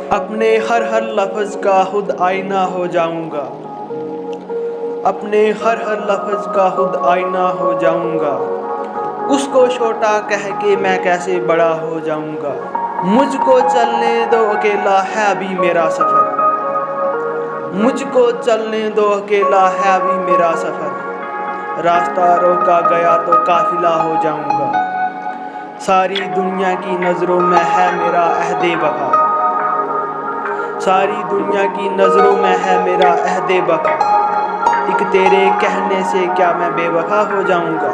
अपने हर लफ्ज़ का खुद आईना हो जाऊंगा, अपने हर लफ्ज़ का खुद आईना हो जाऊंगा। उसको छोटा कह के मैं कैसे बड़ा हो जाऊंगा। मुझको चलने दो अकेला है अभी मेरा सफ़र, मुझको चलने दो अकेला है अभी मेरा सफ़र। रास्ता रोका गया तो काफिला हो जाऊंगा। सारी दुनिया की नज़रों में है मेरा अहदे वफा, सारी दुनिया की नज़रों में है मेरा अहदे वफा। एक तेरे कहने से क्या मैं बेवफा हो जाऊंगा।